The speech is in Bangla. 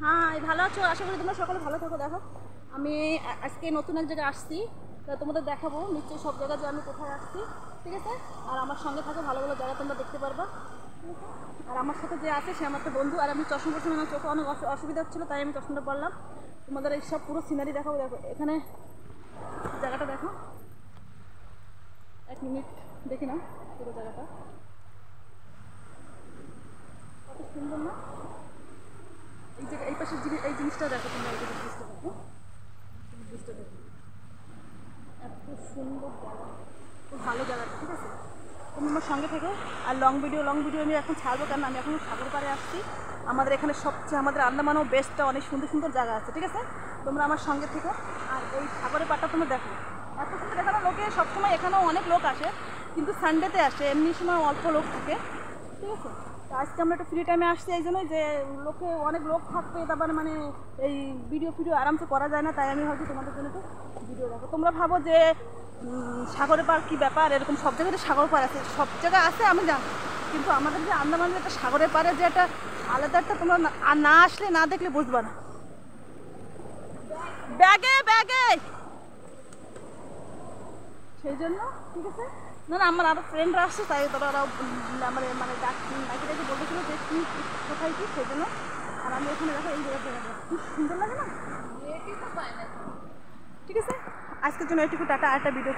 হ্যাঁ, ভালো আছো? আশা করি তোমরা সকলে ভালো থাকো। দেখো, আমি আজকে নতুন এক জায়গায় আসছি, তা তোমাদের দেখাবো নিশ্চয়ই সব জায়গায় যে আমি কোথায় আসছি, ঠিক আছে? আর আমার সঙ্গে থাকো, ভালো ভালো জায়গা তোমরা দেখতে পারবা, ঠিক আছে? আর আমার সাথে যে আছে সে আমার একটা বন্ধু। আর আমি চশমা পড়ছি, আমার চোখে অনেক অসুবিধা হচ্ছিলো, তাই আমি চশমাটা পড়লাম। তোমাদের এই সব পুরো সিনারি দেখাবো। দেখো এখানে জায়গাটা দেখো, এক মিনিট দেখি না পুরো জায়গাটা কত সুন্দর না? এই যে এই পাশের এই জিনিসটা দেখো, তোমরা এই জিনিসটা দেখো, জিনিসটা দেখো, এত সুন্দর জায়গা, খুব ভালো জায়গাটা, ঠিক আছে? তুমি আমার সঙ্গে থেকে। আর লং ভিডিও আমি এখন ছাড়বো, কারণ আমি এখন সাগর পাড়ে আসছি। আমাদের এখানে সবচেয়ে আমাদের আন্দামানও বেস্টটা অনেক সুন্দর সুন্দর জায়গা আছে, ঠিক আছে? তোমরা আমার সঙ্গে থেকো। আর এই সাগরের পাড়টা তোমরা দেখো, এত সুন্দর। এখানে লোকে সবসময়, এখানেও অনেক লোক আসে, কিন্তু সানডেতে আসে, এমনি সময় অল্প লোক থাকে, ঠিক আছে? তো আজকে আমরা একটু ফ্রি টাইমে আসছি, এই জন্যই যে অনেক লোক থাকবে, তারপর মানে এই ভিডিও আরামসে করা যায় না, তাই আমি ভাবছি তোমাদের জন্য একটু ভিডিও দেখো। তোমরা ভাবো যে সাগরের পাড় কী ব্যাপার, এরকম সব জায়গাতে সাগর পাড় আছে, সব জায়গায় আছে আমি জানি, কিন্তু আমাদের যে আন্দামানের একটা সাগরের পাড়ে যে একটা আলাদা একটা, তোমরা না আসলে না দেখলে বুঝবা না। ব্যাগে ব্যাগে সেই জন্য, ঠিক আছে? না না, আমার আরও ফ্রেন্ডরা আসছে, তাই ওরাও আমার মানে ডাকি বলেছিল যে কী কোথায় কী, সেই জন্য। আর আমি এখানে দেখো এই জায়গাটা খুব সুন্দর লাগে না? ঠিক আছে, আজকের জন্য একটু টাটা, একটা ভিডিও